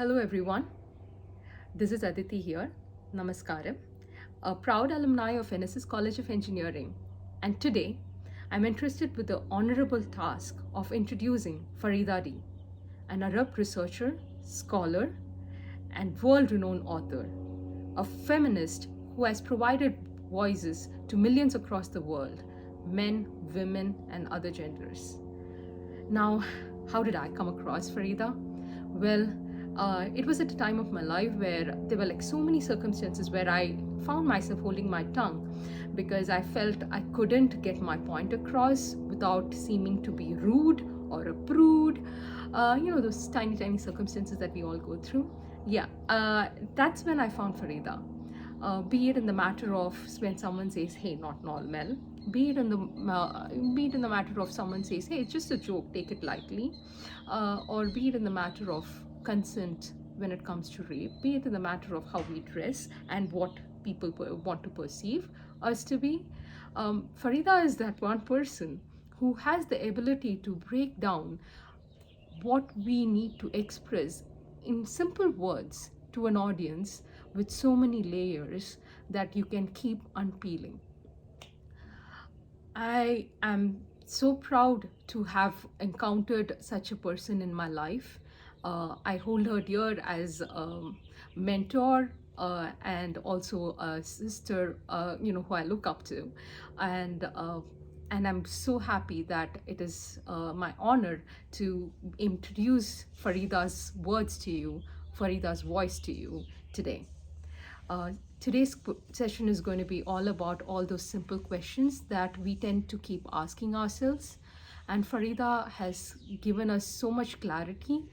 Hello everyone, this is Aditi here. Namaskaram, a proud alumni of NSS College of Engineering. And today, I'm entrusted with the honorable task of introducing Farida D, an Arab researcher, scholar, and world-renowned author, a feminist who has provided voices to millions across the world, men, women, and other genders. Now, how did I come across Farida? Well, it was at a time of my life where there were like so many circumstances where I found myself holding my tongue because I felt I couldn't get my point across without seeming to be rude or a prude. Those tiny, tiny circumstances that we all go through. Yeah, that's when I found Farida. Be it in the matter of when someone says, "Hey, not normal," be it in the matter of someone says, "Hey, it's just a joke, take it lightly," or be it in the matter of consent when it comes to rape, be it in the matter of how we dress and what people want to perceive us to be. Farida is that one person who has the ability to break down what we need to express in simple words to an audience with so many layers that you can keep unpeeling. I am so proud to have encountered such a person in my life. I hold her dear as a mentor and also a sister, who I look up to, and uh, and I'm so happy that it is my honor to introduce Farida's words to you, Farida's voice to you today. Today's session is going to be all about all those simple questions that we tend to keep asking ourselves. And Farida has given us so much clarity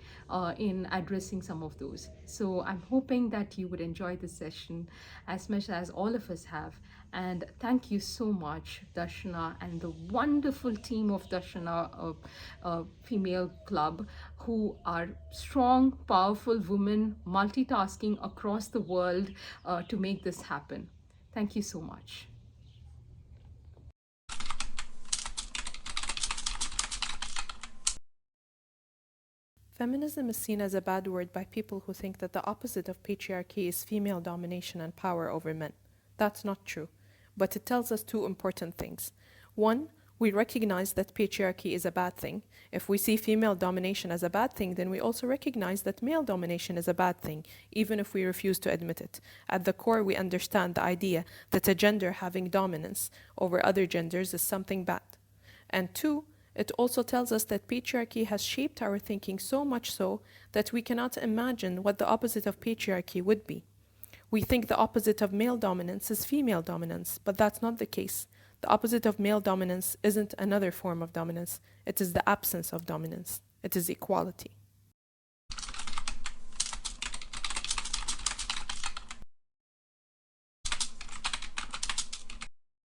in addressing some of those. So I'm hoping that you would enjoy this session as much as all of us have. And thank you so much, Darsana, and the wonderful team of Darsana Female Club, who are strong, powerful women multitasking across the world to make this happen. Thank you so much. Feminism is seen as a bad word by people who think that the opposite of patriarchy is female domination and power over men. That's not true, but it tells us two important things. One, we recognize that patriarchy is a bad thing. If we see female domination as a bad thing, then we also recognize that male domination is a bad thing, even if we refuse to admit it. At the core, we understand the idea that a gender having dominance over other genders is something bad. And two, it also tells us that patriarchy has shaped our thinking so much so that we cannot imagine what the opposite of patriarchy would be. We think the opposite of male dominance is female dominance, but that's not the case. The opposite of male dominance isn't another form of dominance. It is the absence of dominance. It is equality.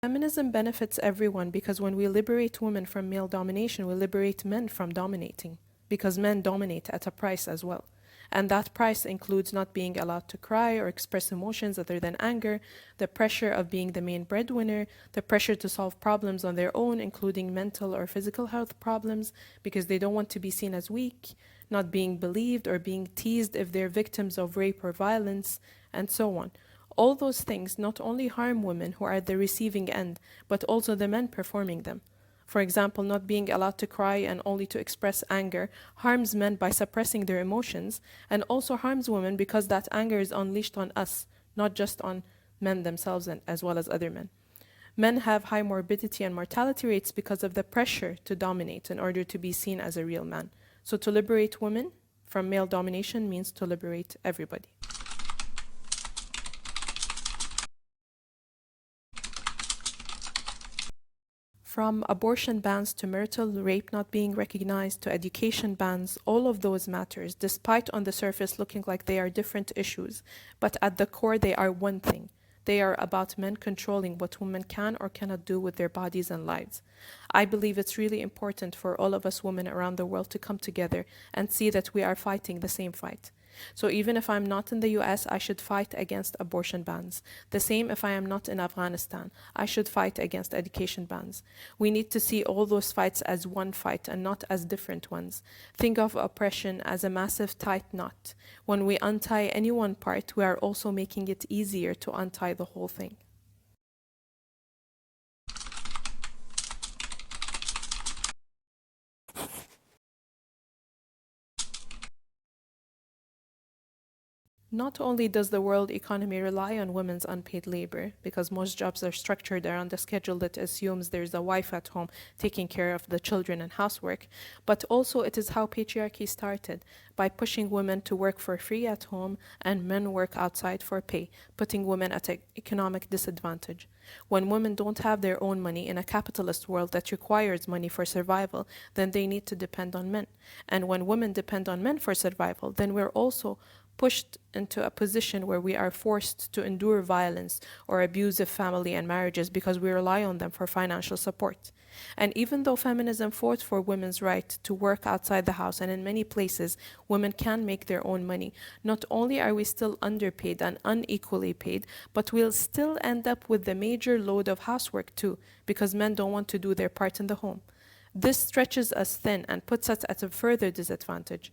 Feminism benefits everyone because when we liberate women from male domination, we liberate men from dominating, because men dominate at a price as well. And that price includes not being allowed to cry or express emotions other than anger, the pressure of being the main breadwinner, the pressure to solve problems on their own, including mental or physical health problems, because they don't want to be seen as weak, not being believed or being teased if they're victims of rape or violence, and so on. All those things not only harm women who are at the receiving end, but also the men performing them. For example, not being allowed to cry and only to express anger harms men by suppressing their emotions, and also harms women because that anger is unleashed on us, not just on men themselves and as well as other men. Men have high morbidity and mortality rates because of the pressure to dominate in order to be seen as a real man. So to liberate women from male domination means to liberate everybody. From abortion bans to marital rape not being recognized to education bans, all of those matters, despite on the surface looking like they are different issues, but at the core they are one thing. They are about men controlling what women can or cannot do with their bodies and lives. I believe it's really important for all of us women around the world to come together and see that we are fighting the same fight. So even if I'm not in the US, I should fight against abortion bans. The same if I am not in Afghanistan, I should fight against education bans. We need to see all those fights as one fight and not as different ones. Think of oppression as a massive tight knot. When we untie any one part, we are also making it easier to untie the whole thing. Not only does the world economy rely on women's unpaid labor, because most jobs are structured around a schedule that assumes there's a wife at home taking care of the children and housework, but also it is how patriarchy started, by pushing women to work for free at home and men work outside for pay, putting women at an economic disadvantage. When women don't have their own money in a capitalist world that requires money for survival, then they need to depend on men. And when women depend on men for survival, then we're also pushed into a position where we are forced to endure violence or abusive family and marriages because we rely on them for financial support. And even though feminism fought for women's right to work outside the house, and in many places women can make their own money, not only are we still underpaid and unequally paid, but we'll still end up with the major load of housework too, because men don't want to do their part in the home. This stretches us thin and puts us at a further disadvantage.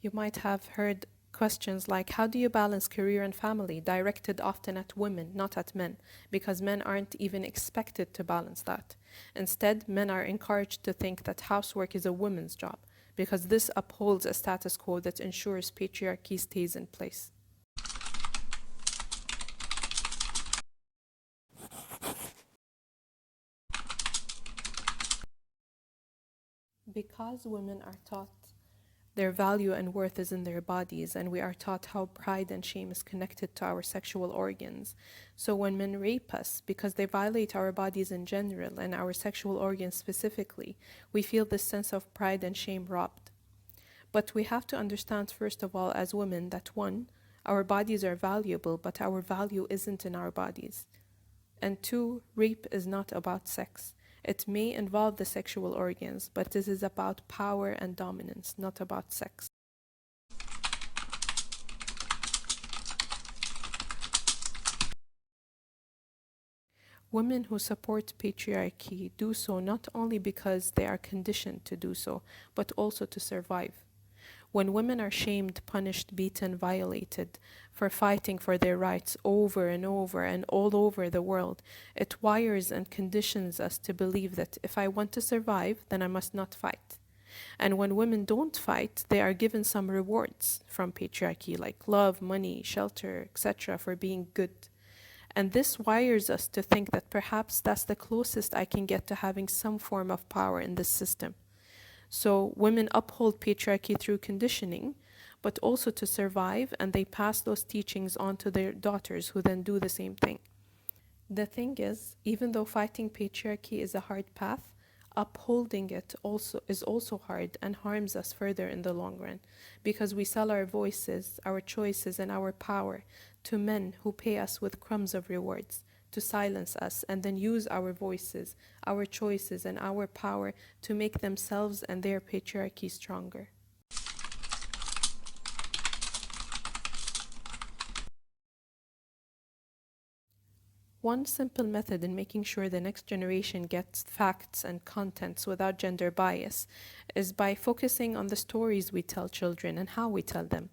You might have heard questions like, how do you balance career and family, directed often at women, not at men, because men aren't even expected to balance that. Instead, men are encouraged to think that housework is a woman's job, because this upholds a status quo that ensures patriarchy stays in place. Because women are taught their value and worth is in their bodies, and we are taught how pride and shame is connected to our sexual organs. So when men rape us, because they violate our bodies in general and our sexual organs specifically, we feel this sense of pride and shame robbed. But we have to understand, first of all, as women, that one, our bodies are valuable, but our value isn't in our bodies. And two, rape is not about sex. It may involve the sexual organs, but this is about power and dominance, not about sex. Women who support patriarchy do so not only because they are conditioned to do so, but also to survive. When women are shamed, punished, beaten, violated for fighting for their rights over and over and all over the world, it wires and conditions us to believe that if I want to survive, then I must not fight. And when women don't fight, they are given some rewards from patriarchy, like love, money, shelter, etc., for being good. And this wires us to think that perhaps that's the closest I can get to having some form of power in this system. So women uphold patriarchy through conditioning, but also to survive, and they pass those teachings on to their daughters, who then do the same thing. The thing is, even though fighting patriarchy is a hard path, upholding it is also hard and harms us further in the long run, because we sell our voices, our choices, and our power to men who pay us with crumbs of rewards, to silence us, and then use our voices, our choices, and our power to make themselves and their patriarchy stronger. One simple method in making sure the next generation gets facts and contents without gender bias is by focusing on the stories we tell children and how we tell them.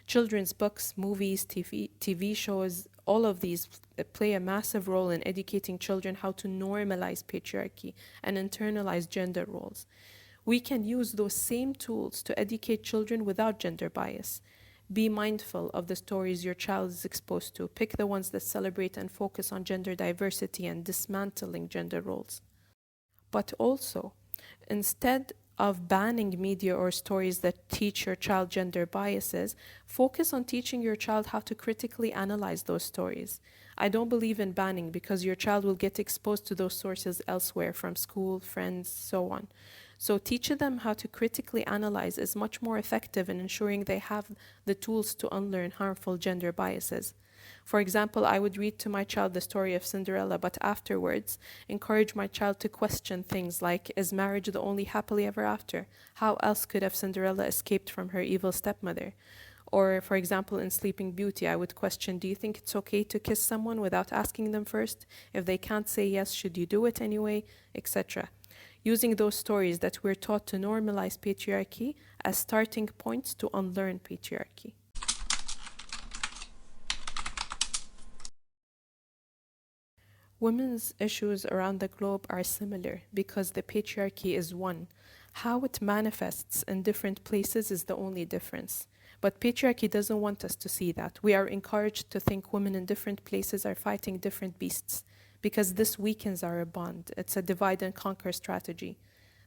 Children's books, movies, TV shows, all of these play a massive role in educating children how to normalize patriarchy and internalize gender roles. We can use those same tools to educate children without gender bias. Be mindful of the stories your child is exposed to. Pick the ones that celebrate and focus on gender diversity and dismantling gender roles. But also, instead of banning media or stories that teach your child gender biases, focus on teaching your child how to critically analyze those stories. I don't believe in banning, because your child will get exposed to those sources elsewhere, from school, friends, so on. So teaching them how to critically analyze is much more effective in ensuring they have the tools to unlearn harmful gender biases. For example, I would read to my child the story of Cinderella, but afterwards encourage my child to question things like, is marriage the only happily ever after? How else could have Cinderella escaped from her evil stepmother? Or, for example, in Sleeping Beauty, I would question, do you think it's okay to kiss someone without asking them first? If they can't say yes, should you do it anyway? Etc. Using those stories that we're taught to normalize patriarchy as starting points to unlearn patriarchy. Women's issues around the globe are similar because the patriarchy is one. How it manifests in different places is the only difference. But patriarchy doesn't want us to see that. We are encouraged to think women in different places are fighting different beasts because this weakens our bond. It's a divide and conquer strategy.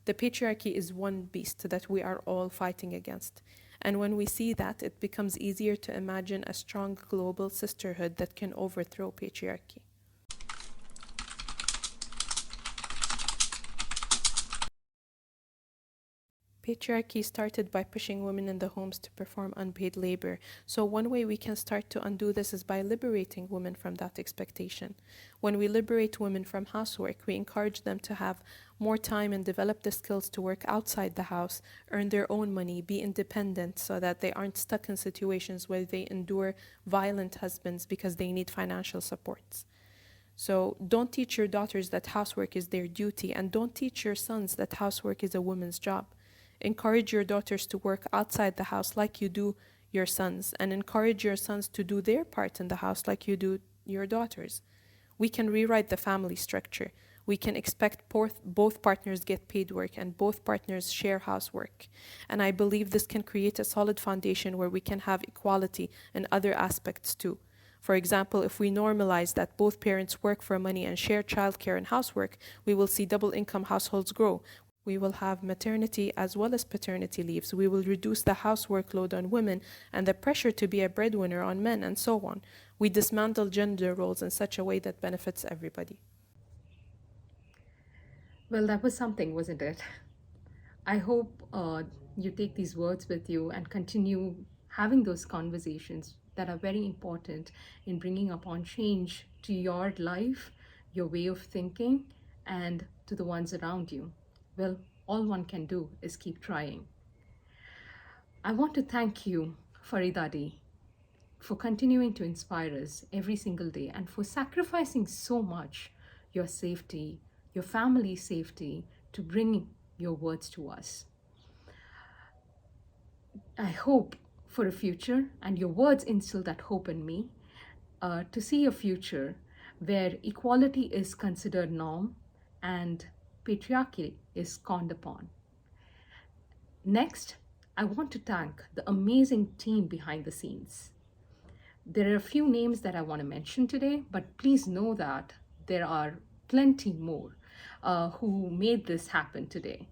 The patriarchy is one beast that we are all fighting against. And when we see that, it becomes easier to imagine a strong global sisterhood that can overthrow patriarchy. Patriarchy started by pushing women in the homes to perform unpaid labor. So one way we can start to undo this is by liberating women from that expectation. When we liberate women from housework, we encourage them to have more time and develop the skills to work outside the house, earn their own money, be independent so that they aren't stuck in situations where they endure violent husbands because they need financial supports. So don't teach your daughters that housework is their duty, and don't teach your sons that housework is a woman's job. Encourage your daughters to work outside the house like you do your sons, and encourage your sons to do their part in the house like you do your daughters. We can rewrite the family structure. We can expect both partners get paid work and both partners share housework. And I believe this can create a solid foundation where we can have equality in other aspects too. For example, if we normalize that both parents work for money and share childcare and housework, we will see double income households grow. We will have maternity as well as paternity leaves. We will reduce the housework load on women and the pressure to be a breadwinner on men, and so on. We dismantle gender roles in such a way that benefits everybody. Well, that was something, wasn't it? I hope you take these words with you and continue having those conversations that are very important in bringing upon change to your life, your way of thinking, and to the ones around you. Well, all one can do is keep trying. I want to thank you, Faridadi, for continuing to inspire us every single day and for sacrificing so much your safety, your family's safety, to bring your words to us. I hope for a future, and your words instill that hope in me, to see a future where equality is considered norm and patriarchy is conned upon. Next, I want to thank the amazing team behind the scenes. There are a few names that I want to mention today, but please know that there are plenty more who made this happen today.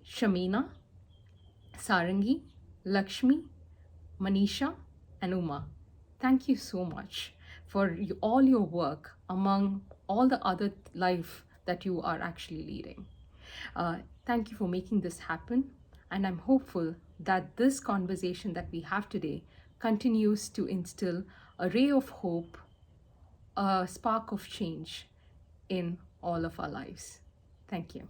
Shamina, Sarangi, Lakshmi, Manisha, and Uma. Thank you so much for all your work among all the other life that you are actually leading. Thank you for making this happen, and I'm hopeful that this conversation that we have today continues to instill a ray of hope, a spark of change in all of our lives. Thank you.